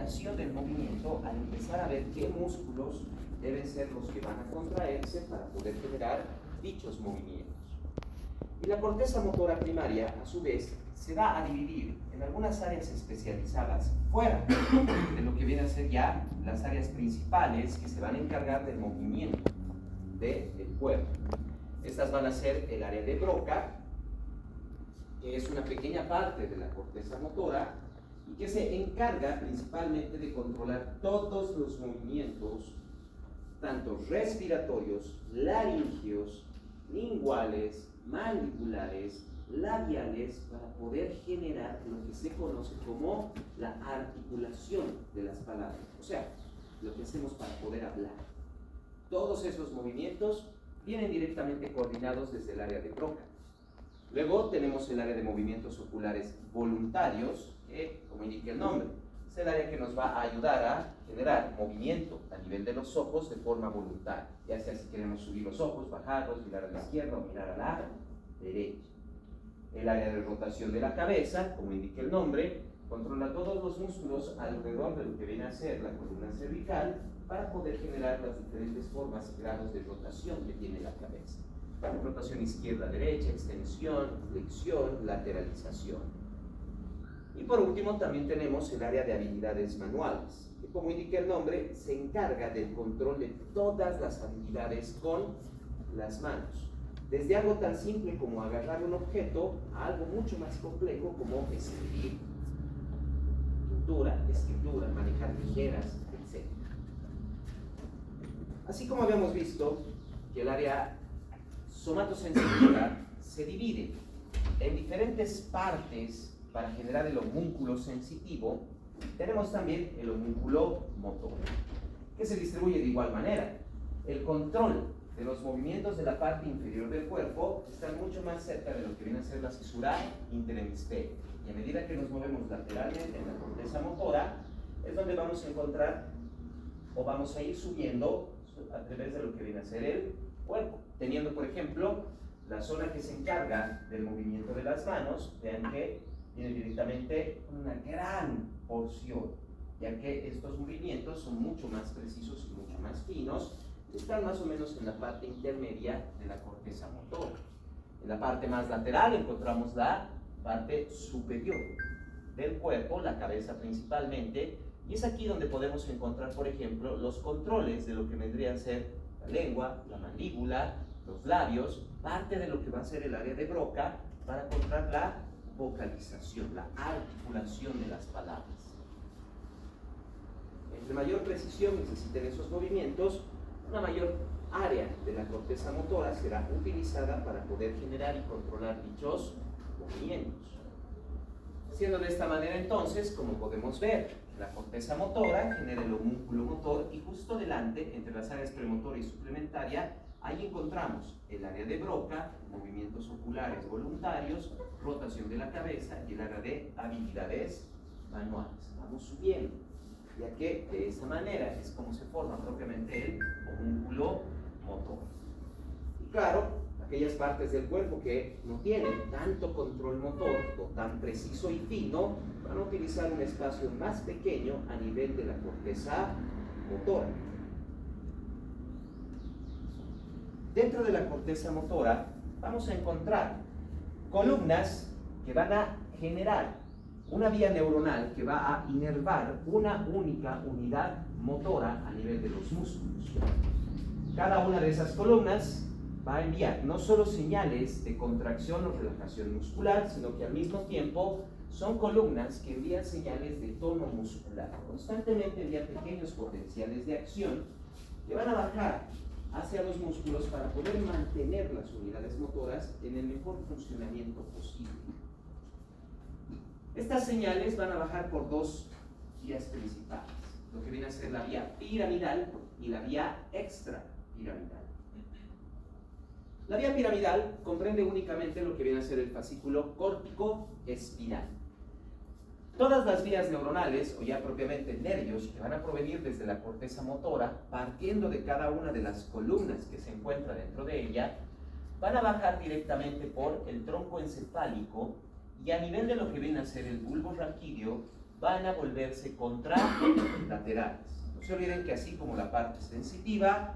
orientación del movimiento al empezar a ver qué músculos deben ser los que van a contraerse para poder generar dichos movimientos. Y la corteza motora primaria, a su vez, se va a dividir en algunas áreas especializadas fuera de lo que vienen a ser ya las áreas principales que se van a encargar del movimiento del cuerpo. Estas van a ser el área de Broca, que es una pequeña parte de la corteza motora y que se encarga principalmente de controlar todos los movimientos, tanto respiratorios, laringeos, linguales, mandibulares, labiales, para poder generar lo que se conoce como la articulación de las palabras, o sea, lo que hacemos para poder hablar. Todos esos movimientos vienen directamente coordinados desde el área de Broca. Luego tenemos el área de movimientos oculares voluntarios, que, como indica el nombre, es el área que nos va a ayudar a generar movimiento a nivel de los ojos de forma voluntaria, ya sea si queremos subir los ojos, bajarlos, mirar a la izquierda o mirar a la derecha. El área de rotación de la cabeza, como indica el nombre, controla todos los músculos alrededor de lo que viene a ser la columna cervical para poder generar las diferentes formas y grados de rotación que tiene la cabeza. Rotación izquierda-derecha, extensión, flexión, lateralización. Y por último también tenemos el área de habilidades manuales, que como indica el nombre, se encarga del control de todas las habilidades con las manos. Desde algo tan simple como agarrar un objeto a algo mucho más complejo como escribir, pintura, escritura, manejar tijeras, etc. Así como habíamos visto que el área somatosensitiva se divide en diferentes partes para generar el homúnculo sensitivo, tenemos también el homúnculo motor, que se distribuye de igual manera. El control de los movimientos de la parte inferior del cuerpo están mucho más cerca de lo que viene a ser la cisura interhemisférica. Y a medida que nos movemos lateralmente en la corteza motora, es donde vamos a encontrar o vamos a ir subiendo a través de lo que viene a ser el cuerpo, teniendo por ejemplo la zona que se encarga del movimiento de las manos. Vean que tiene directamente una gran porción, ya que estos movimientos son mucho más precisos y mucho más finos, están más o menos en la parte intermedia de la corteza motora. En la parte más lateral encontramos la parte superior del cuerpo, la cabeza principalmente, y es aquí donde podemos encontrar, por ejemplo, los controles de lo que vendrían a ser la lengua, la mandíbula, los labios, parte de lo que va a ser el área de Broca para controlar la vocalización, la articulación de las palabras. Entre mayor precisión necesiten esos movimientos, una mayor área de la corteza motora será utilizada para poder generar y controlar dichos movimientos. Siendo de esta manera entonces, como podemos ver, la corteza motora genera el homúnculo motor y justo delante, entre las áreas premotora y suplementaria, ahí encontramos el área de Broca, movimientos oculares voluntarios, rotación de la cabeza y el área de habilidades manuales. Vamos subiendo, ya que de esa manera es como se forma propiamente el homúnculo motor. Y claro, aquellas partes del cuerpo que no tienen tanto control motor o tan preciso y fino van a utilizar un espacio más pequeño a nivel de la corteza motora. Dentro de la corteza motora vamos a encontrar columnas que van a generar una vía neuronal que va a inervar una única unidad motora a nivel de los músculos. Cada una de esas columnas va a enviar no solo señales de contracción o relajación muscular, sino que al mismo tiempo son columnas que envían señales de tono muscular. Constantemente envían pequeños potenciales de acción que van a bajar hacia los músculos para poder mantener las unidades motoras en el mejor funcionamiento posible. Estas señales van a bajar por dos vías principales, lo que viene a ser la vía piramidal y la vía extrapiramidal. La vía piramidal comprende únicamente lo que viene a ser el fascículo córtico-espinal. Todas las vías neuronales, o ya propiamente nervios, que van a provenir desde la corteza motora, partiendo de cada una de las columnas que se encuentra dentro de ella, van a bajar directamente por el tronco encefálico y a nivel de lo que viene a ser el bulbo raquídeo, van a volverse contralaterales. No se olviden que así como la parte sensitiva,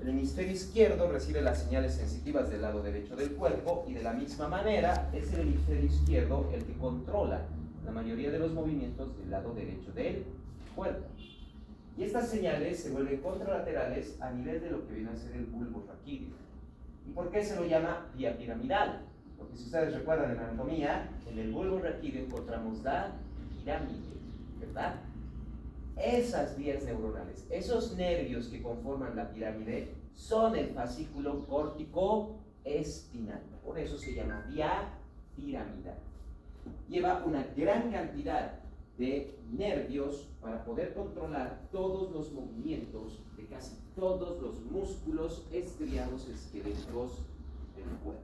el hemisferio izquierdo recibe las señales sensitivas del lado derecho del cuerpo y de la misma manera es el hemisferio izquierdo el que controla la mayoría de los movimientos del lado derecho del cuerpo. Y estas señales se vuelven contralaterales a nivel de lo que viene a ser el bulbo raquídeo. ¿Y por qué se lo llama vía piramidal? Porque si ustedes recuerdan en anatomía, en el bulbo raquídeo encontramos la pirámide, ¿verdad? Esas vías neuronales, esos nervios que conforman la pirámide, son el fascículo córtico espinal. Por eso se llama vía piramidal. Lleva una gran cantidad de nervios para poder controlar todos los movimientos de casi todos los músculos estriados esqueléticos del cuerpo.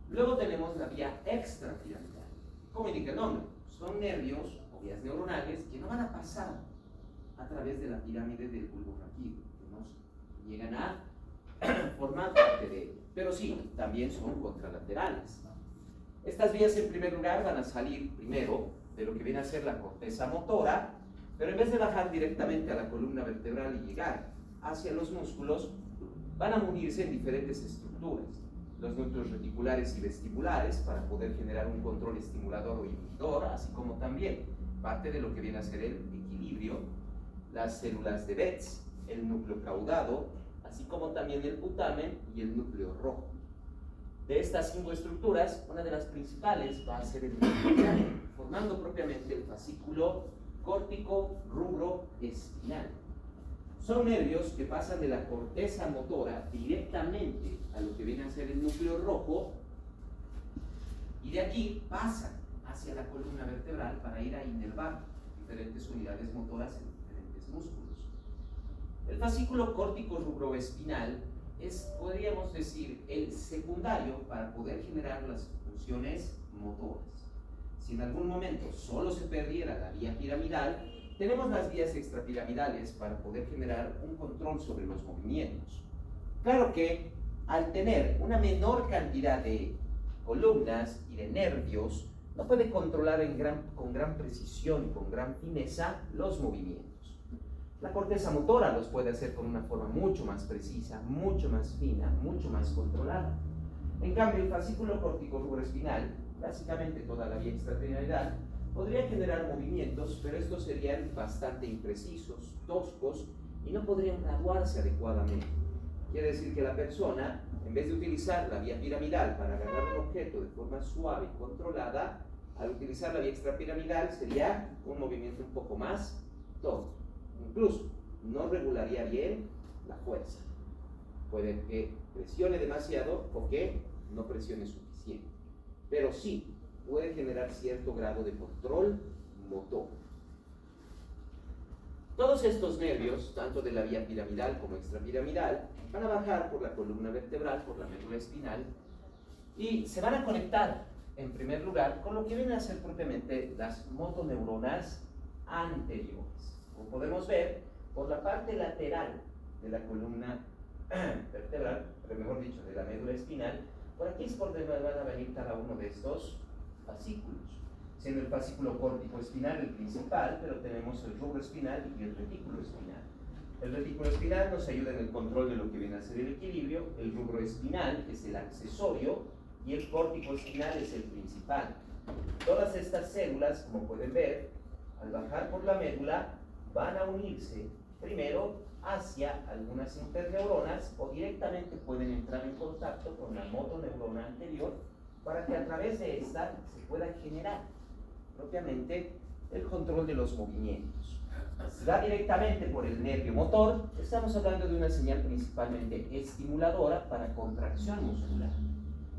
Luego tenemos la vía extrapiramidal. Como indica el nombre, son nervios o vías neuronales que no van a pasar a través de la pirámide del bulbo raquídeo, que no llegan a formar parte de él, pero sí, también son contralaterales. Estas vías en primer lugar van a salir primero de lo que viene a ser la corteza motora, pero en vez de bajar directamente a la columna vertebral y llegar hacia los músculos, van a unirse en diferentes estructuras, los núcleos reticulares y vestibulares para poder generar un control estimulador o inhibidor, así como también parte de lo que viene a ser el equilibrio, las células de Betz, el núcleo caudado, así como también el putamen y el núcleo rojo. De estas 5 estructuras, una de las principales va a ser el núcleo, formando propiamente el fascículo córtico rubro espinal. Son nervios que pasan de la corteza motora directamente a lo que viene a ser el núcleo rojo y de aquí pasan hacia la columna vertebral para ir a inervar diferentes unidades motoras en diferentes músculos. El fascículo córtico rubroespinal es, podríamos decir, el secundario para poder generar las funciones motoras. Si en algún momento solo se perdiera la vía piramidal, tenemos las vías extrapiramidales para poder generar un control sobre los movimientos. Claro que al tener una menor cantidad de columnas y de nervios, no puede controlar con gran precisión y con gran fineza los movimientos. La corteza motora los puede hacer con una forma mucho más precisa, mucho más fina, mucho más controlada. En cambio, el fascículo córtico rubroespinal, básicamente toda la vía extrapiramidal, podría generar movimientos, pero estos serían bastante imprecisos, toscos y no podrían graduarse adecuadamente. Quiere decir que la persona, en vez de utilizar la vía piramidal para agarrar un objeto de forma suave y controlada, al utilizar la vía extrapiramidal sería un movimiento un poco más tosco. Incluso no regularía bien la fuerza. Puede que presione demasiado o que no presione suficiente. Pero sí puede generar cierto grado de control motor. Todos estos nervios, tanto de la vía piramidal como extrapiramidal, van a bajar por la columna vertebral, por la médula espinal, y se van a conectar, en primer lugar, con lo que vienen a ser propiamente las motoneuronas anteriores. Como podemos ver, por la parte lateral de la columna vertebral, pero mejor dicho, de la médula espinal, por aquí es por donde van a venir cada uno de estos fascículos, siendo el fascículo córtico espinal el principal, pero tenemos el rubro espinal y el retículo espinal. El retículo espinal nos ayuda en el control de lo que viene a ser el equilibrio, el rubro espinal es el accesorio y el córtico espinal es el principal. Todas estas células, como pueden ver, al bajar por la médula, van a unirse primero hacia algunas interneuronas o directamente pueden entrar en contacto con la motoneurona anterior para que a través de esta se pueda generar propiamente el control de los movimientos. Si va directamente por el nervio motor, estamos hablando de una señal principalmente estimuladora para contracción muscular.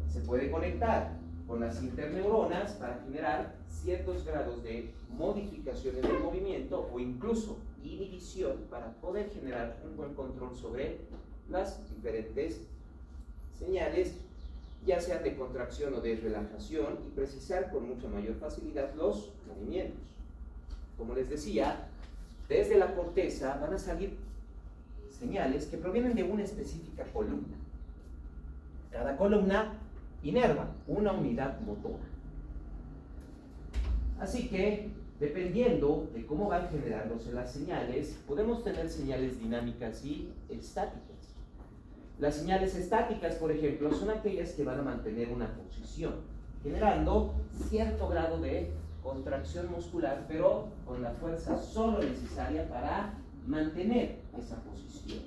Se puede conectar con las interneuronas para generar ciertos grados de modificaciones del movimiento o incluso inhibición para poder generar un buen control sobre las diferentes señales, ya sea de contracción o de relajación, y precisar con mucha mayor facilidad los movimientos. Como les decía, desde la corteza van a salir señales que provienen de una específica columna. Cada columna inerva una unidad motora. Así que, dependiendo de cómo van generándose las señales, podemos tener señales dinámicas y estáticas. Las señales estáticas, por ejemplo, son aquellas que van a mantener una posición, generando cierto grado de contracción muscular, pero con la fuerza solo necesaria para mantener esa posición.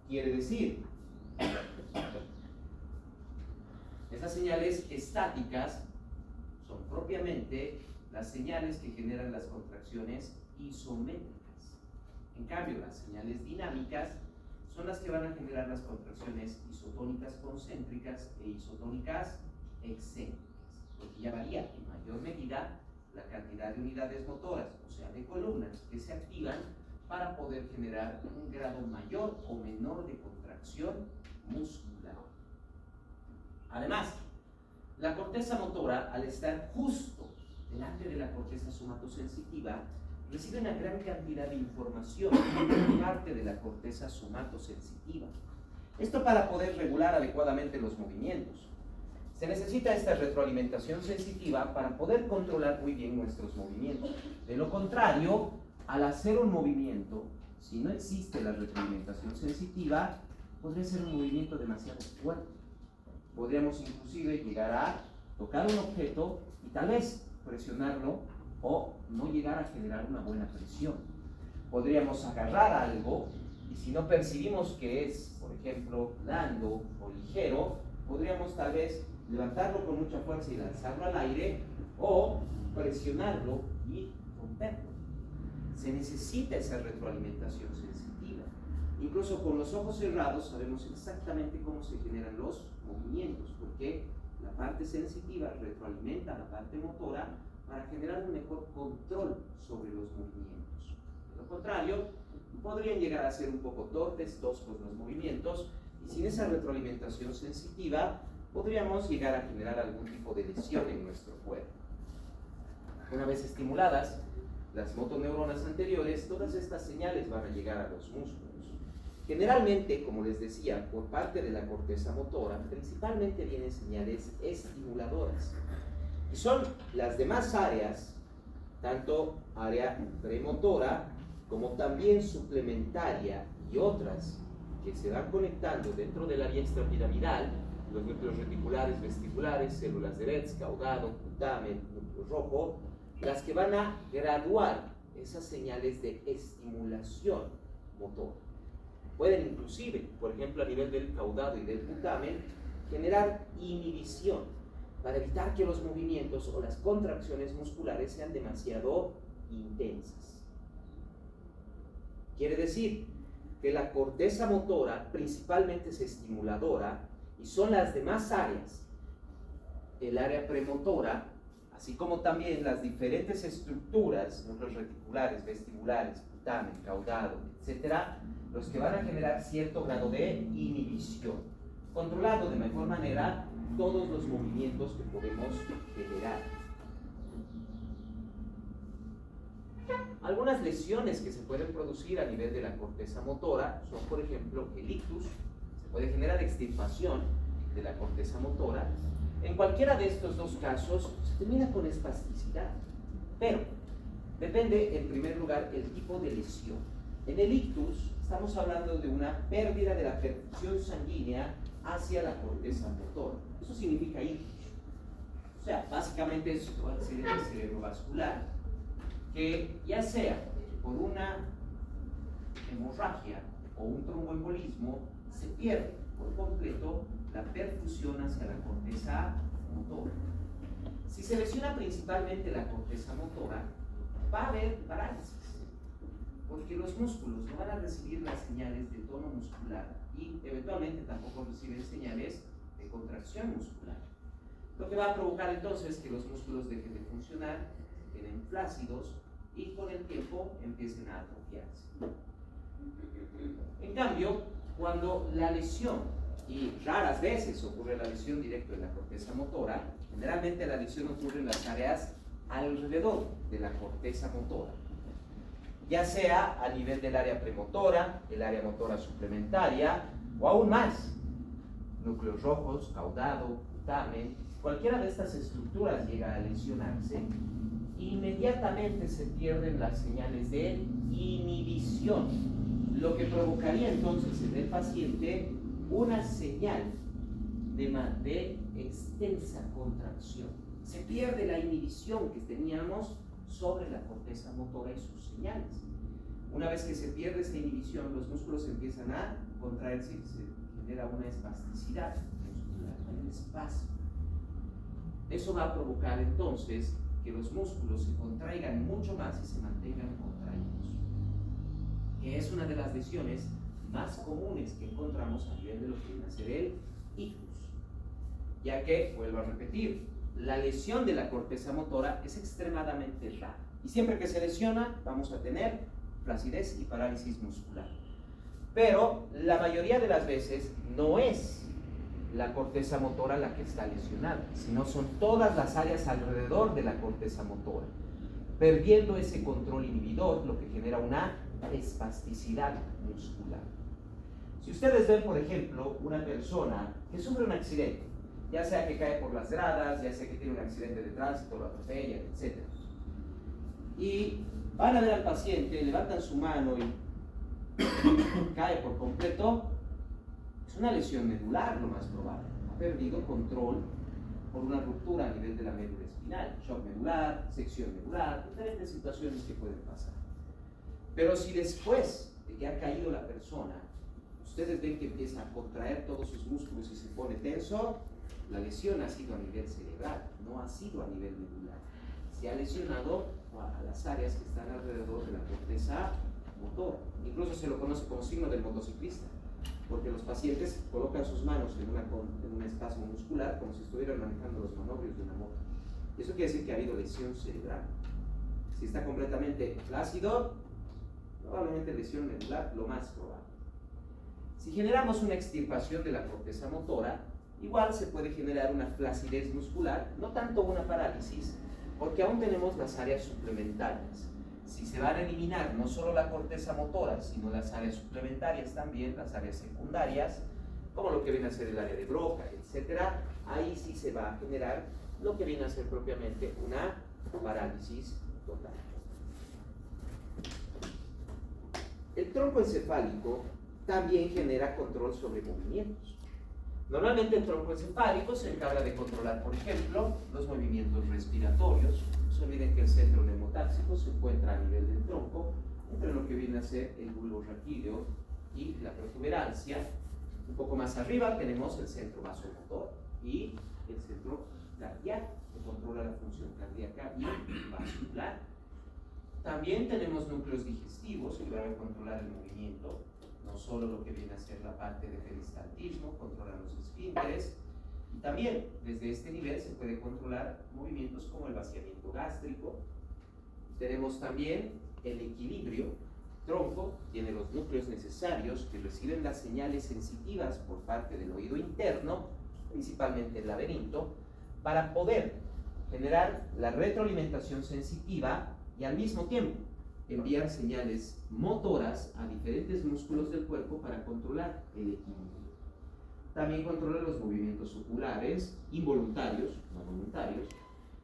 Quiere decir, estas señales estáticas son propiamente las señales que generan las contracciones isométricas. En cambio, las señales dinámicas son las que van a generar las contracciones isotónicas concéntricas e isotónicas excéntricas, porque ya varía en mayor medida la cantidad de unidades motoras, o sea, de columnas que se activan para poder generar un grado mayor o menor de contracción muscular. Además, la corteza motora, al estar justo delante de la corteza somatosensitiva, recibe una gran cantidad de información por parte de la corteza somatosensitiva. Esto para poder regular adecuadamente los movimientos. Se necesita esta retroalimentación sensitiva para poder controlar muy bien nuestros movimientos. De lo contrario, al hacer un movimiento, si no existe la retroalimentación sensitiva, podría ser un movimiento demasiado fuerte. Podríamos inclusive llegar a tocar un objeto y tal vez presionarlo o no llegar a generar una buena presión. Podríamos agarrar algo y si no percibimos que es, por ejemplo, blando o ligero, podríamos tal vez levantarlo con mucha fuerza y lanzarlo al aire o presionarlo y romperlo. Se necesita esa retroalimentación sensitiva. Incluso con los ojos cerrados sabemos exactamente cómo se generan los movimientos, porque la parte sensitiva retroalimenta a la parte motora para generar un mejor control sobre los movimientos. De lo contrario, podrían llegar a ser un poco torpes, toscos los movimientos, y sin esa retroalimentación sensitiva podríamos llegar a generar algún tipo de lesión en nuestro cuerpo. Una vez estimuladas las motoneuronas anteriores, todas estas señales van a llegar a los músculos. Generalmente, como les decía, por parte de la corteza motora, principalmente vienen señales estimuladoras. Y son las demás áreas, tanto área premotora como también suplementaria y otras que se van conectando dentro del área extrapiramidal, los núcleos reticulares, vesticulares, células de Retz, caudado, putamen, núcleo rojo, las que van a graduar esas señales de estimulación motora. Pueden inclusive, por ejemplo, a nivel del caudado y del putamen, generar inhibición para evitar que los movimientos o las contracciones musculares sean demasiado intensas. Quiere decir que la corteza motora principalmente es estimuladora y son las demás áreas, el área premotora, así como también las diferentes estructuras, núcleos reticulares, vestibulares, putamen, caudado, etcétera, los que van a generar cierto grado de inhibición, controlando de mejor manera todos los movimientos que podemos generar. Algunas lesiones que se pueden producir a nivel de la corteza motora son, por ejemplo, el ictus. Se puede generar extirpación de la corteza motora. En cualquiera de estos dos casos se termina con espasticidad, pero depende en primer lugar el tipo de lesión. En el ictus estamos hablando de una pérdida de la perfusión sanguínea hacia la corteza motora. Eso significa ictus. O sea, básicamente es un accidente cerebrovascular que ya sea por una hemorragia o un tromboembolismo se pierde por completo la perfusión hacia la corteza motora. Si se lesiona principalmente la corteza motora, va a haber parálisis, porque los músculos no van a recibir las señales de tono muscular y eventualmente tampoco reciben señales de contracción muscular. Lo que va a provocar entonces que los músculos dejen de funcionar, queden flácidos y con el tiempo empiecen a atrofiarse. En cambio, cuando la lesión, y raras veces ocurre la lesión directa en la corteza motora, generalmente la lesión ocurre en las áreas alrededor de la corteza motora, ya sea a nivel del área premotora, el área motora suplementaria o aún más, núcleos rojos, caudado, putamen, cualquiera de estas estructuras llega a lesionarse, inmediatamente se pierden las señales de inhibición, lo que provocaría entonces en el paciente una señal de extensa contracción. Se pierde la inhibición que teníamos sobre la corteza motora y sus señales. Una vez que se pierde esa inhibición, los músculos empiezan a contraerse y se genera una espasticidad muscular, un espasmo. Eso va a provocar entonces que los músculos se contraigan mucho más y se mantengan contraídos, que es una de las lesiones más comunes que encontramos a nivel de lo que viene a ser el ictus, ya que, vuelvo a repetir, la lesión de la corteza motora es extremadamente rara y siempre que se lesiona vamos a tener flacidez y parálisis muscular, pero la mayoría de las veces no es la corteza motora la que está lesionada, sino son todas las áreas alrededor de la corteza motora, perdiendo ese control inhibidor, lo que genera una espasticidad muscular. Si ustedes ven, por ejemplo, una persona que sufre un accidente, ya sea que cae por las gradas, ya sea que tiene un accidente de tránsito, lo atropellan, etc. Y van a ver al paciente, levantan su mano y cae por completo, es una lesión medular lo más probable. Ha perdido control por una ruptura a nivel de la médula espinal, shock medular, sección medular, diferentes situaciones que pueden pasar. Pero si después de que ha caído la persona, ustedes ven que empieza a contraer todos sus músculos y se pone tenso, la lesión ha sido a nivel cerebral, no ha sido a nivel medular. Se ha lesionado a las áreas que están alrededor de la corteza motora. Incluso se lo conoce como signo del motociclista, porque los pacientes colocan sus manos en un espasmo muscular como si estuvieran manejando los manobrios de una moto. Eso quiere decir que ha habido lesión cerebral. Si está completamente flácido, probablemente lesión medular, lo más probable. Si generamos una extirpación de la corteza motora, igual se puede generar una flacidez muscular, no tanto una parálisis, porque aún tenemos las áreas suplementarias. Si se van a eliminar no solo la corteza motora, sino las áreas suplementarias también, las áreas secundarias, como lo que viene a ser el área de Broca, etc., ahí sí se va a generar lo que viene a ser propiamente una parálisis total. El tronco encefálico también genera control sobre movimientos. Normalmente el tronco encefálico se encarga de controlar, por ejemplo, los movimientos respiratorios. No se olviden que el centro neumotáxico se encuentra a nivel del tronco, entre lo que viene a ser el bulbo raquídeo y la protuberancia. Un poco más arriba tenemos el centro vasomotor y el centro cardíaco, que controla la función cardíaca y vascular. También tenemos núcleos digestivos que van a controlar el movimiento, no solo lo que viene a ser la parte de peristaltismo, controlan los esfínteres, y también desde este nivel se puede controlar movimientos como el vaciamiento gástrico. Tenemos también el equilibrio. Tronco tiene los núcleos necesarios que reciben las señales sensitivas por parte del oído interno, principalmente el laberinto, para poder generar la retroalimentación sensitiva y al mismo tiempo enviar señales motoras a diferentes músculos del cuerpo para controlar el equilibrio. También controla los movimientos oculares involuntarios, no voluntarios.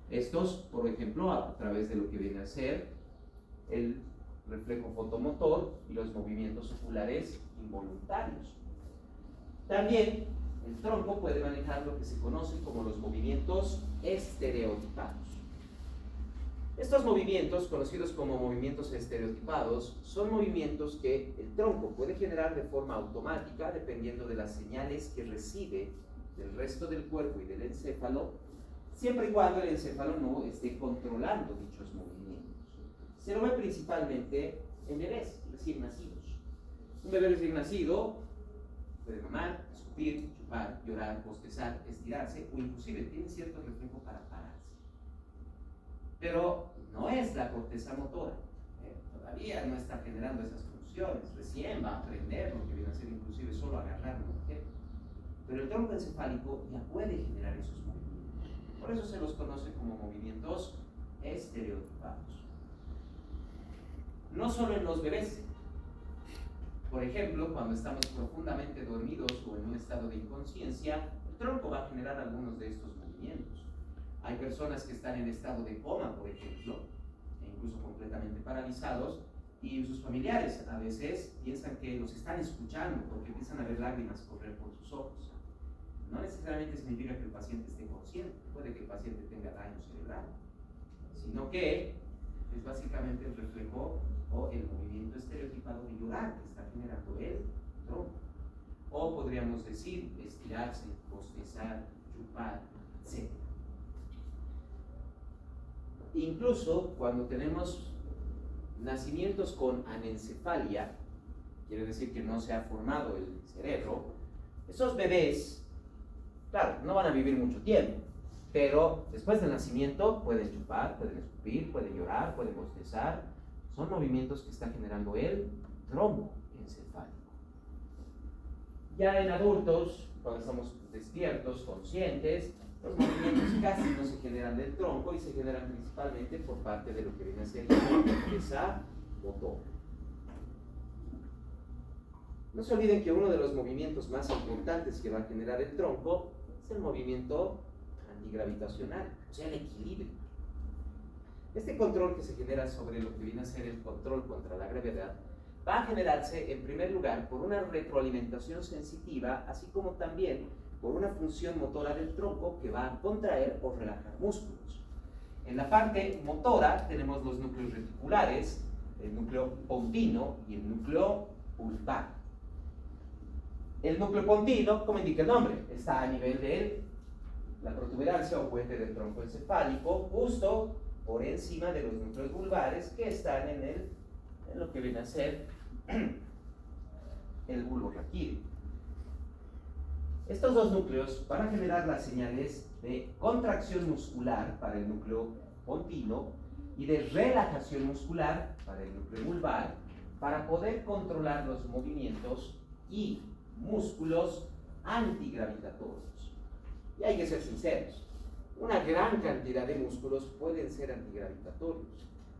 Estos, por ejemplo, a través de lo que viene a ser el reflejo fotomotor y los movimientos oculares involuntarios. También el tronco puede manejar lo que se conoce como los movimientos estereotipados. Estos movimientos, conocidos como movimientos estereotipados, son movimientos que el tronco puede generar de forma automática dependiendo de las señales que recibe del resto del cuerpo y del encéfalo, siempre y cuando el encéfalo no esté controlando dichos movimientos. Se lo ve principalmente en bebés recién nacidos. Un bebé recién nacido puede mamar, escupir, chupar, llorar, bostezar, estirarse o inclusive tiene cierto reflejo para pararse. Pero no es la corteza motora, todavía no está generando esas funciones, recién va a aprender lo que viene a ser inclusive solo agarrar un objeto. Pero el tronco encefálico ya puede generar esos movimientos. Por eso se los conoce como movimientos estereotipados. No solo en los bebés. Por ejemplo, cuando estamos profundamente dormidos o en un estado de inconsciencia, el tronco va a generar algunos de estos movimientos. Hay personas que están en estado de coma, por ejemplo, e incluso completamente paralizados, y sus familiares a veces piensan que los están escuchando porque empiezan a ver lágrimas correr por sus ojos. No necesariamente significa que el paciente esté consciente, puede que el paciente tenga daño cerebral, sino que es básicamente el reflejo o el movimiento estereotipado de llorar que está generando el tronco. O podríamos decir estirarse, bostezar, chupar, etc. Incluso cuando tenemos nacimientos con anencefalia, quiere decir que no se ha formado el cerebro, esos bebés, claro, no van a vivir mucho tiempo, pero después del nacimiento pueden chupar, pueden escupir, pueden llorar, pueden bostezar. Son movimientos que está generando el trombo encefálico. Ya en adultos, cuando estamos despiertos, conscientes, los movimientos casi no se generan del tronco y se generan principalmente por parte de lo que viene a ser la corteza motora. No se olviden que uno de los movimientos más importantes que va a generar el tronco es el movimiento antigravitacional, o sea, el equilibrio. Este control que se genera sobre lo que viene a ser el control contra la gravedad va a generarse en primer lugar por una retroalimentación sensitiva, así como también por una función motora del tronco que va a contraer o relajar músculos. En la parte motora tenemos los núcleos reticulares, el núcleo pontino y el núcleo pulpar. El núcleo pontino, como indica el nombre, está a nivel de la protuberancia o puente del tronco encefálico, justo por encima de los núcleos vulvares que están en lo que viene a ser el bulbo raquídeo. Estos dos núcleos van a generar las señales de contracción muscular para el núcleo pontino y de relajación muscular para el núcleo vulvar para poder controlar los movimientos y músculos antigravitatorios. Y hay que ser sinceros, una gran cantidad de músculos pueden ser antigravitatorios.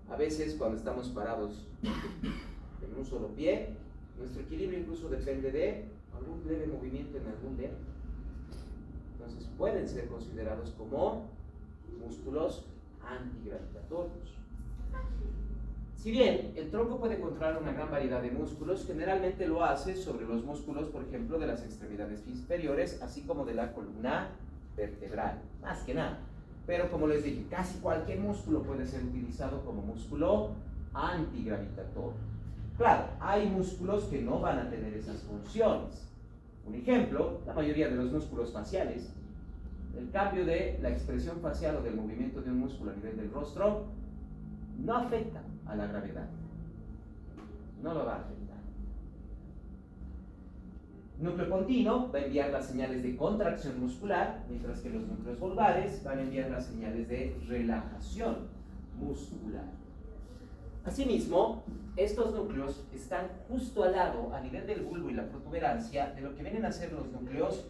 A veces cuando estamos parados en un solo pie, nuestro equilibrio incluso depende de algún leve movimiento en algún dedo. Entonces pueden ser considerados como músculos antigravitatorios. Si bien el tronco puede controlar una gran variedad de músculos, generalmente lo hace sobre los músculos, por ejemplo, de las extremidades inferiores, así como de la columna vertebral, más que nada. Pero como les dije, casi cualquier músculo puede ser utilizado como músculo antigravitatorio. Claro, hay músculos que no van a tener esas funciones. Un ejemplo, la mayoría de los músculos faciales, el cambio de la expresión facial o del movimiento de un músculo a nivel del rostro no afecta a la gravedad. No lo va a afectar. Núcleo pontino va a enviar las señales de contracción muscular, mientras que los núcleos vulvares van a enviar las señales de relajación muscular. Asimismo, estos núcleos están justo al lado, a nivel del bulbo y la protuberancia, de lo que vienen a ser los núcleos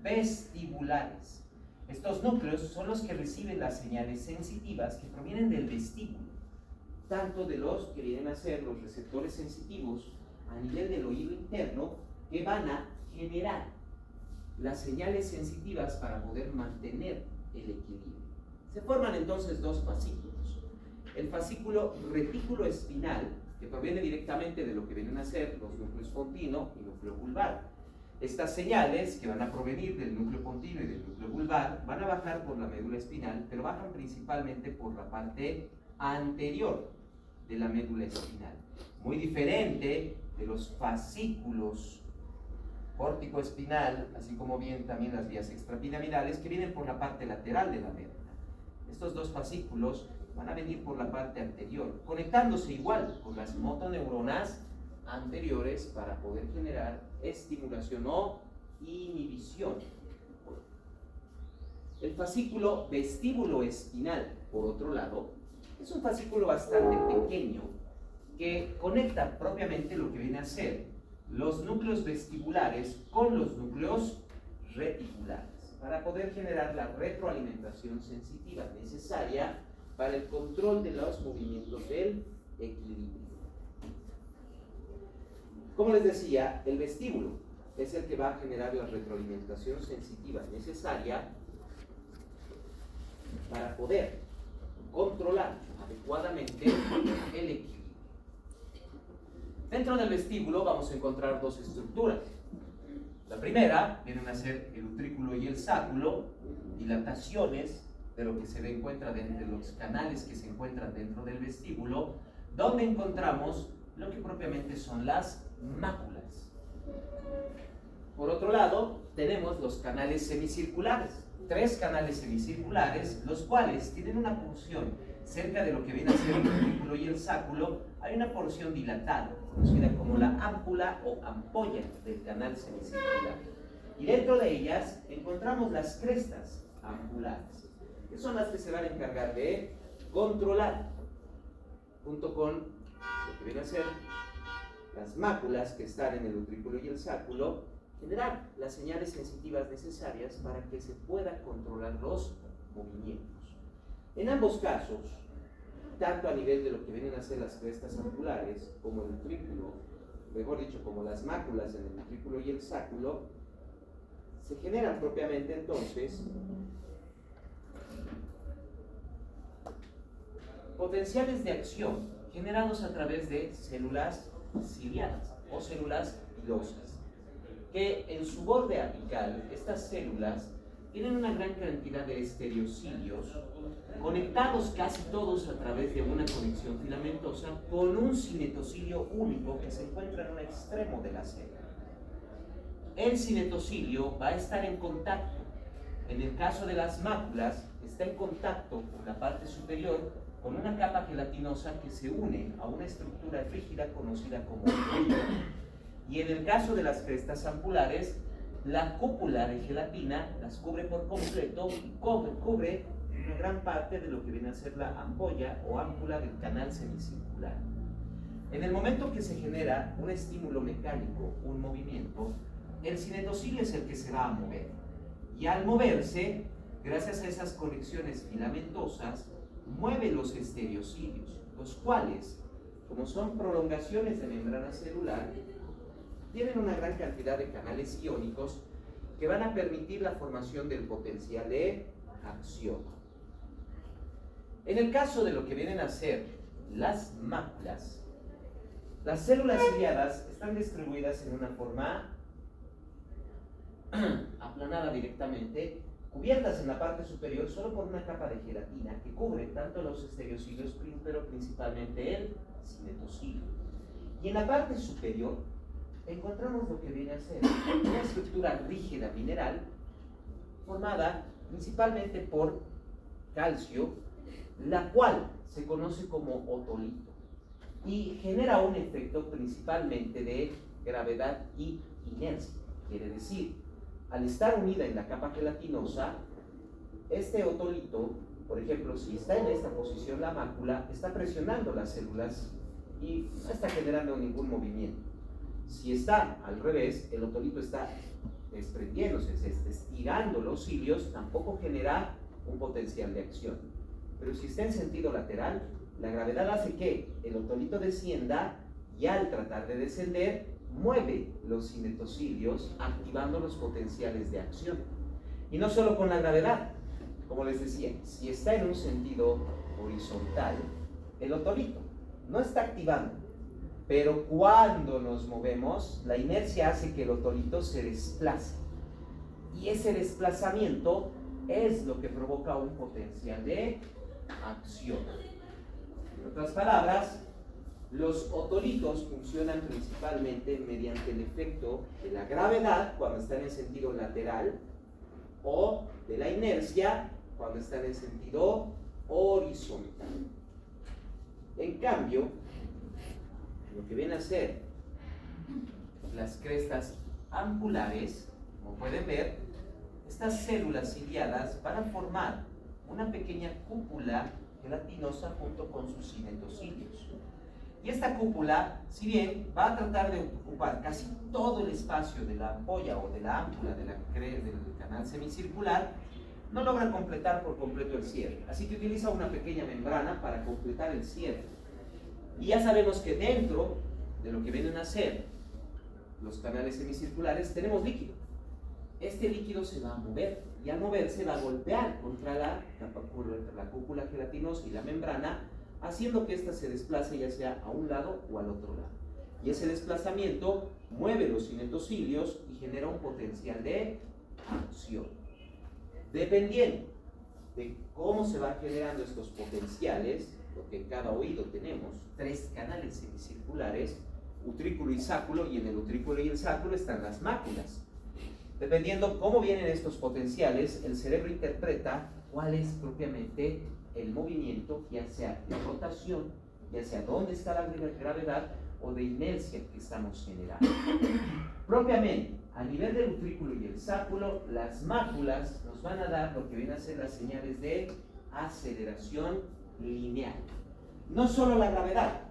vestibulares. Estos núcleos son los que reciben las señales sensitivas que provienen del vestíbulo, tanto de los que vienen a ser los receptores sensitivos a nivel del oído interno, que van a generar las señales sensitivas para poder mantener el equilibrio. Se forman entonces dos fascículos. El fascículo retículo espinal, que proviene directamente de lo que vienen a ser los núcleos pontino y núcleo vulvar. Estas señales, que van a provenir del núcleo pontino y del núcleo vulvar, van a bajar por la médula espinal, pero bajan principalmente por la parte anterior de la médula espinal. Muy diferente de los fascículos córtico espinal, así como bien también las vías extrapiramidales, que vienen por la parte lateral de la médula. Estos dos fascículos van a venir por la parte anterior, conectándose igual con las motoneuronas anteriores para poder generar estimulación o inhibición. El fascículo vestíbulo espinal, por otro lado, es un fascículo bastante pequeño que conecta propiamente lo que viene a ser los núcleos vestibulares con los núcleos reticulares para poder generar la retroalimentación sensitiva necesaria para el control de los movimientos del equilibrio. Como les decía, el vestíbulo es el que va a generar la retroalimentación sensitiva necesaria para poder controlar adecuadamente el equilibrio. Dentro del vestíbulo vamos a encontrar dos estructuras. La primera vienen a ser el utrículo y el sáculo, dilataciones de lo que se encuentra dentro de los canales que se encuentran dentro del vestíbulo, donde encontramos lo que propiamente son las máculas. Por otro lado, tenemos los canales semicirculares, 3 canales semicirculares, los cuales tienen una porción cerca de lo que viene a ser el utrículo y el sáculo. Hay una porción dilatada, conocida como la ámpula o ampolla del canal semicircular. Y dentro de ellas encontramos las crestas ampulares, que son las que se van a encargar de controlar, junto con lo que viene a ser las máculas que están en el utrículo y el sáculo, generar las señales sensitivas necesarias para que se pueda controlar los movimientos. En ambos casos, tanto a nivel de lo que vienen a ser las crestas ampulares como el utrículo, mejor dicho, como las máculas en el utrículo y el sáculo, se generan propiamente entonces potenciales de acción generados a través de células ciliadas o células pilosas, que en su borde apical estas células tienen una gran cantidad de estereocilios conectados casi todos a través de una conexión filamentosa con un cinetocilio único que se encuentra en un extremo de la célula. El cinetocilio va a estar en contacto, en el caso de las máculas, está en contacto con la parte superior con una capa gelatinosa que se une a una estructura rígida conocida como fibra. Y en el caso de las crestas ampulares, la cúpula de gelatina las cubre por completo y cubre una gran parte de lo que viene a ser la ampolla o ámpula del canal semicircular. En el momento que se genera un estímulo mecánico, un movimiento, el cinetocilio es el que se va a mover. Y al moverse, gracias a esas conexiones filamentosas, mueve los estereocilios, los cuales, como son prolongaciones de membrana celular, tienen una gran cantidad de canales iónicos que van a permitir la formación del potencial de acción. En el caso de lo que vienen a ser las máculas, las células ciliadas están distribuidas en una forma aplanada directamente, cubiertas en la parte superior solo por una capa de gelatina que cubre tanto los estereocilios, pero principalmente el cinetocilio. Y en la parte superior encontramos lo que viene a ser una estructura rígida mineral formada principalmente por calcio, la cual se conoce como otolito y genera un efecto principalmente de gravedad y inercia. Quiere decir, al estar unida en la capa gelatinosa, este otolito, por ejemplo, si está en esta posición la mácula, está presionando las células y no está generando ningún movimiento. Si está al revés, el otolito está desprendiéndose, se está estirando los cilios, tampoco genera un potencial de acción. Pero si está en sentido lateral, la gravedad hace que el otolito descienda y al tratar de descender, mueve los cinetocilios activando los potenciales de acción. Y no solo con la gravedad, como les decía, si está en un sentido horizontal, el otolito no está activando, pero cuando nos movemos, la inercia hace que el otolito se desplace. Y ese desplazamiento es lo que provoca un potencial de acción. En otras palabras, los otolitos funcionan principalmente mediante el efecto de la gravedad cuando están en sentido lateral o de la inercia cuando están en sentido horizontal. En cambio, lo que viene a ser las crestas ampulares, como pueden ver, estas células ciliadas van a formar una pequeña cúpula gelatinosa junto con sus cinetocilios. Y esta cúpula, si bien va a tratar de ocupar casi todo el espacio de la ampolla o de la ámpula del canal semicircular, no logra completar por completo el cierre. Así que utiliza una pequeña membrana para completar el cierre. Y ya sabemos que dentro de lo que vienen a ser los canales semicirculares tenemos líquido. este líquido se va a mover y al moverse va a golpear contra la cúpula gelatinosa y la membrana, haciendo que ésta se desplace ya sea a un lado o al otro lado. Y ese desplazamiento mueve los cinetocilios y genera un potencial de acción. Dependiendo de cómo se van generando estos potenciales, porque en cada oído tenemos 3 canales semicirculares, utrículo y sáculo, y en el utrículo y el sáculo están las máculas. Dependiendo cómo vienen estos potenciales, el cerebro interpreta cuál es propiamente el movimiento, ya sea de rotación, ya sea dónde está la gravedad o de inercia que estamos generando. Propiamente, a nivel del utrículo y el sáculo, las máculas nos van a dar lo que vienen a ser las señales de aceleración lineal. No solo la gravedad,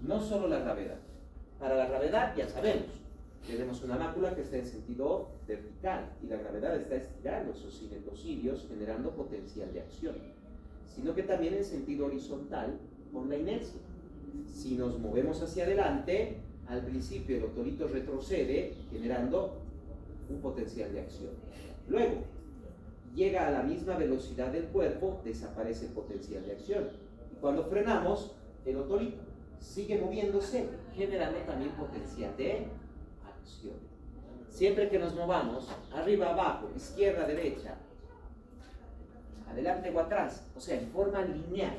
no solo la gravedad. Para la gravedad ya sabemos, tenemos una mácula que está en sentido vertical y la gravedad está estirando sus cinetocilios generando potencial de acción, sino que también en sentido horizontal por la inercia. Si nos movemos hacia adelante, al principio el otolito retrocede generando un potencial de acción. Luego, llega a la misma velocidad del cuerpo, desaparece el potencial de acción. Y cuando frenamos, el otolito sigue moviéndose, generando también potencial de acción. Siempre que nos movamos, arriba, abajo, izquierda, derecha, adelante o atrás, o sea, en forma lineal,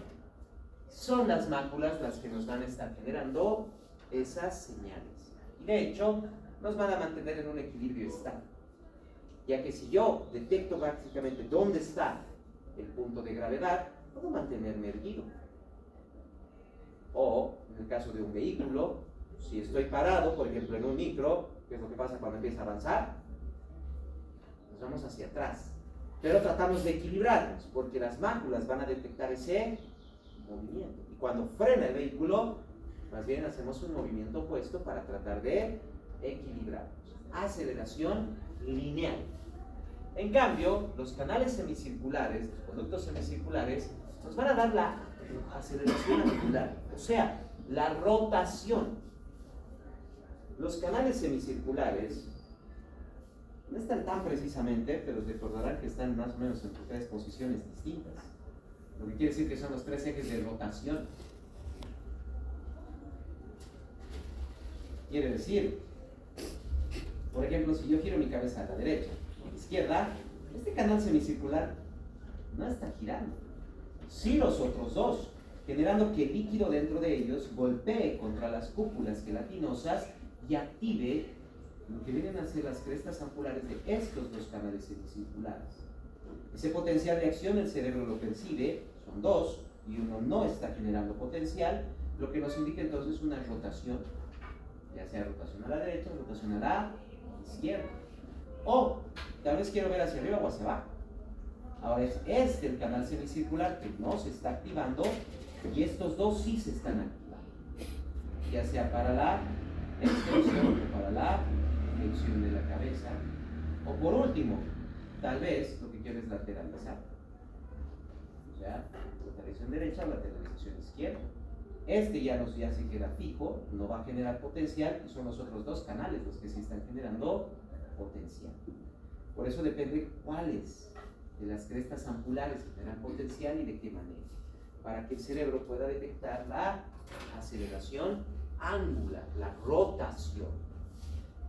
son las máculas las que nos van a estar generando esas señales. Y de hecho, nos van a mantener en un equilibrio estable. Ya que si yo detecto prácticamente dónde está el punto de gravedad, puedo mantenerme erguido. O, en el caso de un vehículo, si estoy parado, por ejemplo, en un micro, ¿qué es lo que pasa cuando empieza a avanzar? Nos vamos hacia atrás. Pero tratamos de equilibrarnos, porque las máculas van a detectar ese movimiento. Y cuando frena el vehículo, más bien hacemos un movimiento opuesto para tratar de equilibrarnos. Aceleración lineal. En cambio, los canales semicirculares, los conductos semicirculares, nos van a dar la aceleración angular, o sea, la rotación. Los canales semicirculares no están tan precisamente, pero recordarán que están más o menos en 3 posiciones distintas. Lo que quiere decir que son los 3 ejes de rotación. Quiere decir, por ejemplo, si yo giro mi cabeza a la derecha o a la izquierda, este canal semicircular no está girando. Sí los otros dos, generando que el líquido dentro de ellos golpee contra las cúpulas gelatinosas y active lo que vienen a ser las crestas ampulares de estos 2 canales semicirculares. Ese potencial de acción el cerebro lo percibe, son 2, y uno no está generando potencial, lo que nos indica entonces una rotación, ya sea rotación a la derecha o rotación a la izquierda. O tal vez quiero ver hacia arriba o hacia abajo. Ahora es este el canal semicircular que no se está activando y estos 2 sí se están activando, ya sea para la extensión o para la flexión de la cabeza. O por último, tal vez lo que quiero es lateralizar, o sea, lateralización derecha o lateralización izquierda. Este ya se queda fijo, no va a generar potencial y son los otros 2 canales los que sí están generando potencial. Por eso depende cuáles de las crestas ampulares generan potencial y de qué manera, para que el cerebro pueda detectar la aceleración angular, la rotación.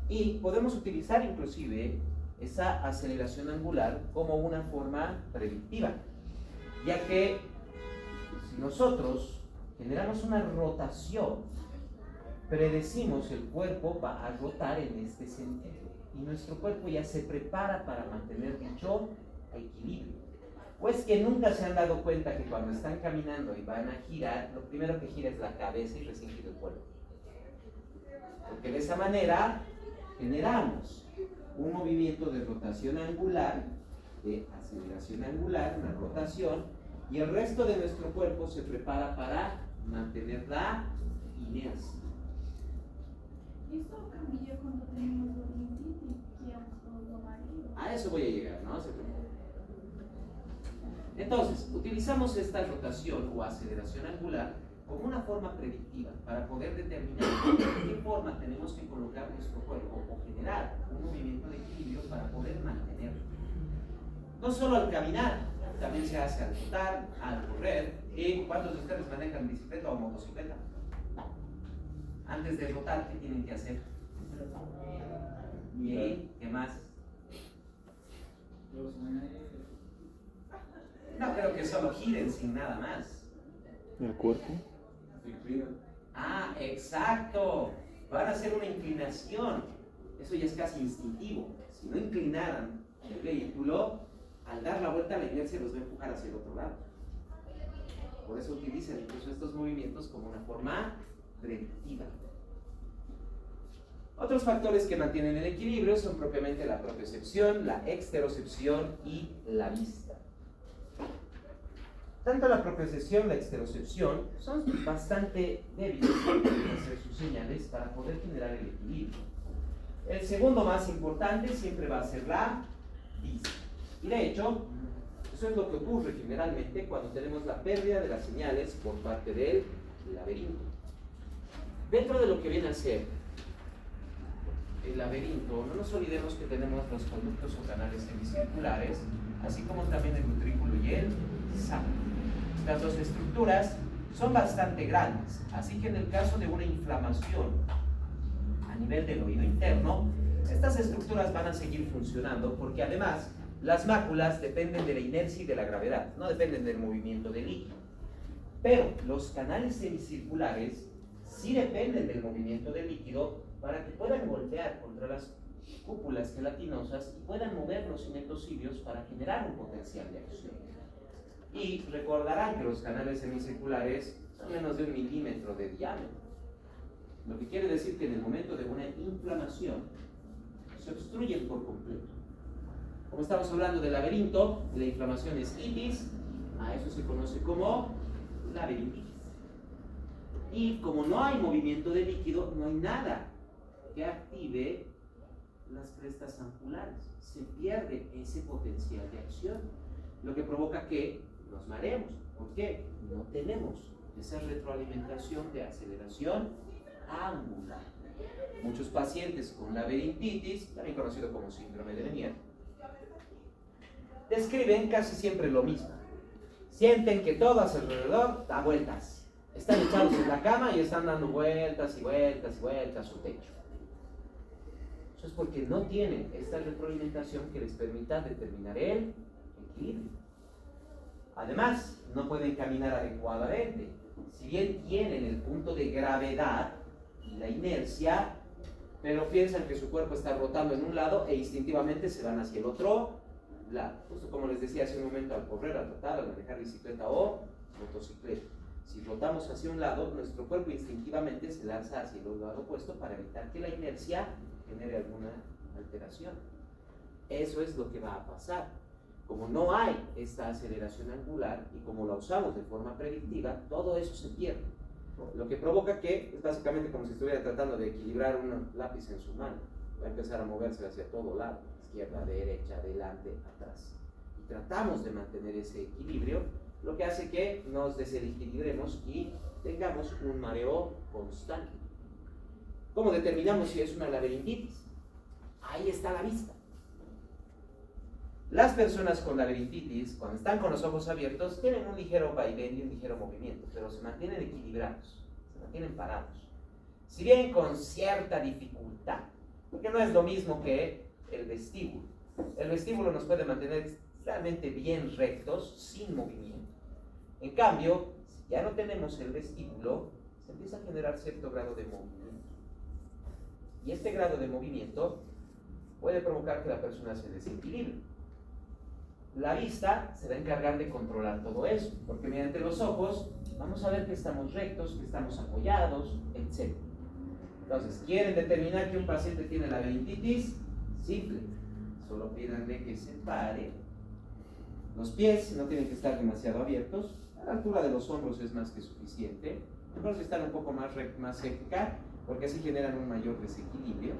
Y podemos utilizar inclusive esa aceleración angular como una forma predictiva, ya que si nosotros generamos una rotación, predecimos el cuerpo va a rotar en este sentido y nuestro cuerpo ya se prepara para mantener dicho equilibrio. Pues que nunca se han dado cuenta que cuando están caminando y van a girar, lo primero que gira es la cabeza y recién gira el cuerpo. Porque de esa manera generamos un movimiento de rotación angular, de aceleración angular, una rotación, y el resto de nuestro cuerpo se prepara para mantener la inercia. ¿Esto cambia cuando tenemos bronquitis y todo amarillo? A eso voy a llegar, ¿no? Entonces, utilizamos esta rotación o aceleración angular como una forma predictiva para poder determinar en qué forma tenemos que colocar nuestro cuerpo o generar un movimiento de equilibrio para poder mantenerlo. No solo al caminar, también se hace al trotar, al correr. ¿Y cuántos de ustedes manejan bicicleta o motocicleta? Antes de trotar, ¿qué tienen que hacer? ¿Y qué más? No creo que solo giren sin nada más. ¿El cuerpo? Ah, exacto. Van a hacer una inclinación. Eso ya es casi instintivo. Si no inclinaran el vehículo, al dar la vuelta la inercia los va a empujar hacia el otro lado. Por eso utilizan incluso estos movimientos como una forma predictiva. Otros factores que mantienen el equilibrio son propiamente la propiocepción, la exterocepción y la vista. Tanto la propiocepción, la exterocepción son bastante débiles para hacer sus señales para poder generar el equilibrio. El segundo más importante siempre va a ser la vista. Y de hecho, eso es lo que ocurre generalmente cuando tenemos la pérdida de las señales por parte del laberinto. Dentro de lo que viene a ser el laberinto, no nos olvidemos que tenemos los conductos o canales semicirculares, así como también el utrículo y el saco. Estas dos estructuras son bastante grandes, así que en el caso de una inflamación a nivel del oído interno, estas estructuras van a seguir funcionando porque además las máculas dependen de la inercia y de la gravedad, no dependen del movimiento del líquido. Pero los canales semicirculares sí dependen del movimiento del líquido para que puedan golpear contra las cúpulas gelatinosas y puedan mover los cimientos cilios para generar un potencial de acción. Y recordarán que los canales semicirculares son menos de 1 milímetro de diámetro, lo que quiere decir que en el momento de una inflamación se obstruyen por completo. Como estamos hablando del laberinto, la inflamación es itis, a eso se conoce como laberintitis. Y como no hay movimiento de líquido, no hay nada que active las crestas angulares. Se pierde ese potencial de acción, lo que provoca que nos mareemos. ¿Por qué? No tenemos esa retroalimentación de aceleración angular. Muchos pacientes con laberintitis, también conocido como síndrome de Meniere, describen casi siempre lo mismo. Sienten que todo a su alrededor da vueltas. Están echados en la cama y están dando vueltas y vueltas y vueltas a su techo. Eso es porque no tienen esta retroalimentación que les permita determinar el equilibrio. Además, no pueden caminar adecuadamente. Si bien tienen el punto de gravedad y la inercia, pero piensan que su cuerpo está rotando en un lado e instintivamente se van hacia el otro lado. Justo como les decía hace un momento, al correr, al trotar, al manejar bicicleta o motocicleta. Si rotamos hacia un lado, nuestro cuerpo instintivamente se lanza hacia el lado opuesto para evitar que la inercia genere alguna alteración. Eso es lo que va a pasar. Como no hay esta aceleración angular y como la usamos de forma predictiva, todo eso se pierde. Lo que provoca que es básicamente como si estuviera tratando de equilibrar un lápiz en su mano. Va a empezar a moverse hacia todo lado, izquierda, derecha, adelante, atrás. Y tratamos de mantener ese equilibrio, lo que hace que nos desequilibremos y tengamos un mareo constante. ¿Cómo determinamos si es una laberintitis? Ahí está la vista. Las personas con laberintitis, cuando están con los ojos abiertos, tienen un ligero vaivén y un ligero movimiento, pero se mantienen equilibrados, se mantienen parados. Si bien con cierta dificultad, porque no es lo mismo que el vestíbulo. El vestíbulo nos puede mantener realmente bien rectos, sin movimiento. En cambio, si ya no tenemos el vestíbulo, se empieza a generar cierto grado de movimiento. Y este grado de movimiento puede provocar que la persona se desequilibre. La vista se va a encargar de controlar todo eso, porque mediante los ojos vamos a ver que estamos rectos, que estamos apoyados, etc. Entonces, ¿quieren determinar que un paciente tiene laberintitis? Simple, solo pídanle que se pare. Los pies no tienen que estar demasiado abiertos, a la altura de los hombros es más que suficiente. Mejor si están un poco más cerca, porque así generan un mayor desequilibrio,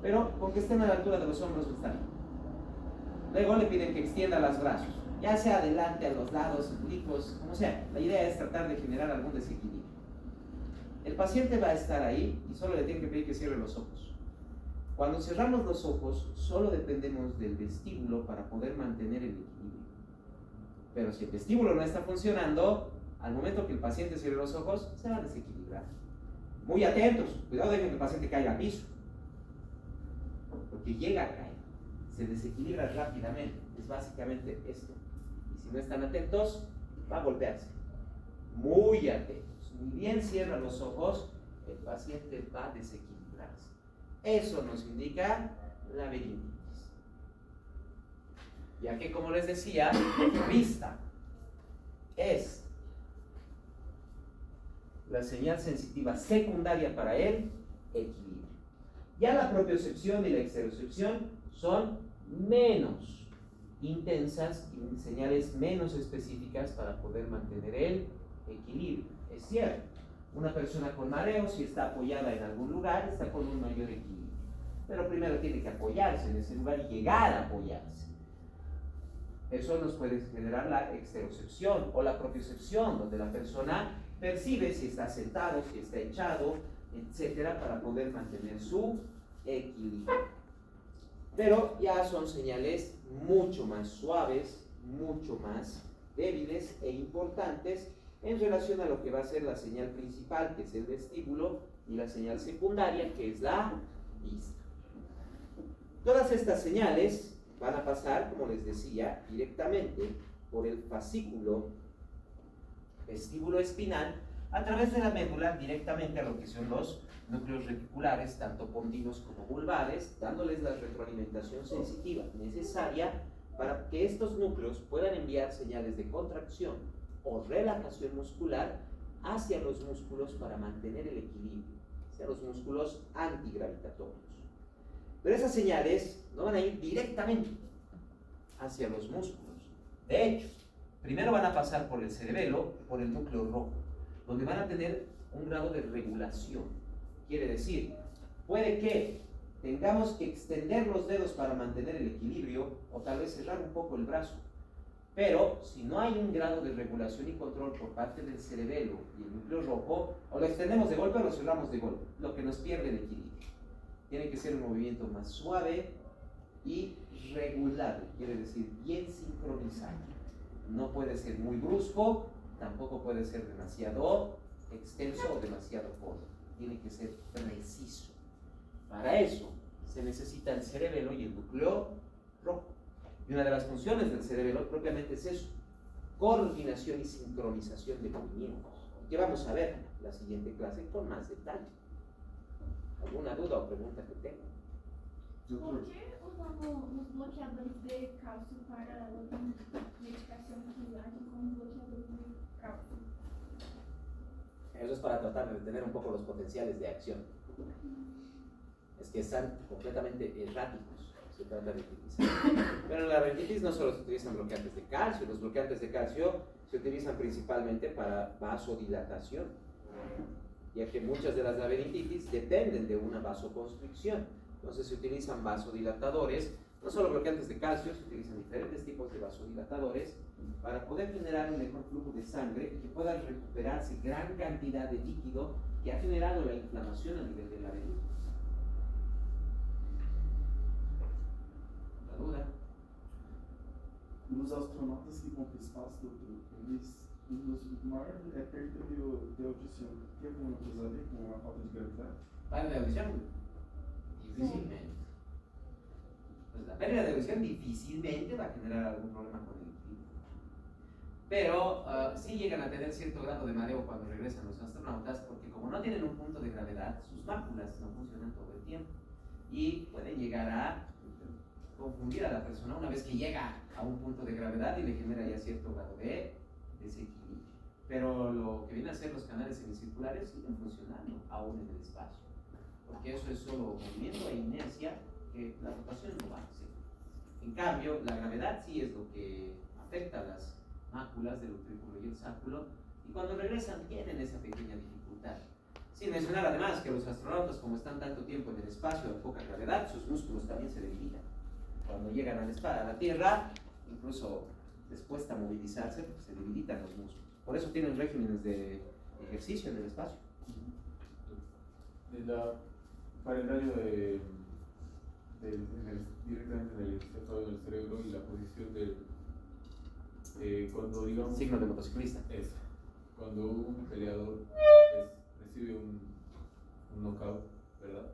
pero con que estén a la altura de los hombros está bien. Luego le piden que extienda los brazos, ya sea adelante, a los lados, oblicuos, como sea. La idea es tratar de generar algún desequilibrio. el paciente va a estar ahí y solo le tienen que pedir que cierre los ojos. Cuando cerramos los ojos, solo dependemos del vestíbulo para poder mantener el equilibrio. Pero si el vestíbulo no está funcionando, al momento que el paciente cierre los ojos, se va a desequilibrar. Muy atentos, cuidado, dejen que el paciente caiga al piso, porque llega a caer, se desequilibra rápidamente. Es básicamente esto. Y si no están atentos, va a golpearse. Muy atentos. Ni bien cierra los ojos, el paciente va a desequilibrarse. Eso nos indica la laberintitis. Ya que, como les decía, vista es la señal sensitiva secundaria para el equilibrio. Ya la propiocepción y la exterocepción son menos intensas y señales menos específicas para poder mantener el equilibrio. Es cierto, una persona con mareo, si está apoyada en algún lugar, está con un mayor equilibrio. Pero primero tiene que apoyarse en ese lugar y llegar a apoyarse. Eso nos puede generar la exterocepción o la propiocepción, donde la persona percibe si está sentado, si está echado, etcétera, para poder mantener su equilibrio. Pero ya son señales mucho más suaves, mucho más débiles e importantes en relación a lo que va a ser la señal principal, que es el vestíbulo, y la señal secundaria, que es la vista. Todas estas señales van a pasar, como les decía, directamente por el fascículo vestíbulo espinal a través de la médula directamente a lo que son los núcleos reticulares, tanto pondinos como vulvares, dándoles la retroalimentación sensitiva necesaria para que estos núcleos puedan enviar señales de contracción o relajación muscular hacia los músculos para mantener el equilibrio, hacia los músculos antigravitatorios. Pero esas señales no van a ir directamente hacia los músculos. De hecho, primero van a pasar por el cerebelo, por el núcleo rojo, donde van a tener un grado de regulación. Quiere decir, puede que tengamos que extender los dedos para mantener el equilibrio o tal vez cerrar un poco el brazo. Pero si no hay un grado de regulación y control por parte del cerebelo y el núcleo rojo, o lo extendemos de golpe o lo cerramos de golpe, lo que nos pierde el equilibrio. Tiene que ser un movimiento más suave y regulado, quiere decir bien sincronizado. No puede ser muy brusco, tampoco puede ser demasiado extenso o demasiado corto. Tiene que ser preciso. Para eso se necesita el cerebelo y el núcleo rojo. Y una de las funciones del cerebelo propiamente es eso: coordinación y sincronización de movimientos. Que vamos a ver en la siguiente clase con más detalle. ¿Alguna duda o pregunta que tengan? ¿Por qué usamos los bloqueadores de calcio para medicación que agem como bloqueadores de calcio? Eso es para tratar de detener un poco los potenciales de acción. Es que están completamente erráticos, se trata de utilizar. Pero en la rinitis no solo se utilizan bloqueantes de calcio, los bloqueantes de calcio se utilizan principalmente para vasodilatación, ya que muchas de las laberintitis dependen de una vasoconstricción. Entonces se utilizan vasodilatadores, no solo bloqueantes de calcio, se utilizan diferentes tipos de vasodilatadores para poder generar un mejor flujo de sangre y que pueda recuperarse gran cantidad de líquido que ha generado la inflamación a nivel de la laberintis. ¿La duda? Nos astronautas que vão para o espaço, eles, o maior é perda de audição. Tem alguma coisa a ver com a falta de gravidade? ¿Pérdida de audición? Difícilmente. Pues la pérdida de audición difícilmente va a generar algún problema con el equilibrio. Pero sí llegan a tener cierto grado de mareo cuando regresan los astronautas, porque como no tienen un punto de gravedad, sus máculas no funcionan todo el tiempo y pueden llegar a confundir a la persona una vez que llega a un punto de gravedad y le genera ya cierto grado de desequilibrio. Pero lo que viene a ser los canales semicirculares siguen funcionando aún en el espacio, porque eso es solo movimiento e inercia que la rotación no va a hacer. En cambio, la gravedad sí es lo que afecta a las máculas del utrículo y el sáculo, y cuando regresan tienen esa pequeña dificultad. Sin mencionar además que los astronautas, como están tanto tiempo en el espacio a poca gravedad, sus músculos también se debilitan. Cuando llegan a la Tierra, incluso les cuesta movilizarse porque se debilitan los músculos. Por eso tienen regímenes de ejercicio en el espacio. Para el daño directamente en el encéfalo del cerebro y la posición del cuando digamos Signo de motociclista. eso, cuando un peleador recibe un knockout, ¿verdad?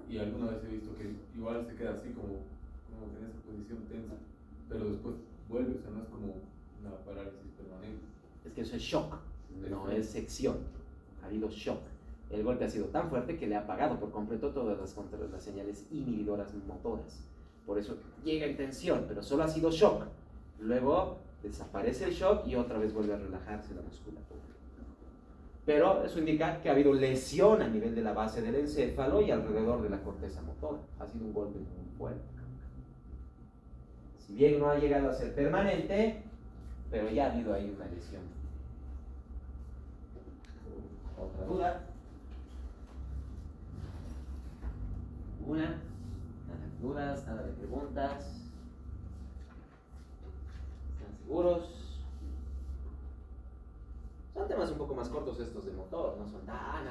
Y alguna vez he visto que igual se queda así como que en esa posición tensa, pero después vuelve, o sea, no es como una parálisis permanente. Es que eso es shock, no es sección. Ha habido shock. El golpe ha sido tan fuerte que le ha apagado por completo todas las señales inhibidoras motoras. Por eso llega en tensión, pero solo ha sido shock. Luego desaparece el shock y otra vez vuelve a relajarse la musculatura. Pero eso indica que ha habido lesión a nivel de la base del encéfalo y alrededor de la corteza motora. Ha sido un golpe muy fuerte. Si bien no ha llegado a ser permanente, pero ya ha habido ahí una lesión. ¿Otra duda? ¿Una? Nada de dudas, nada de preguntas. ¿Están seguros? Son temas un poco más cortos estos de motor, no son tan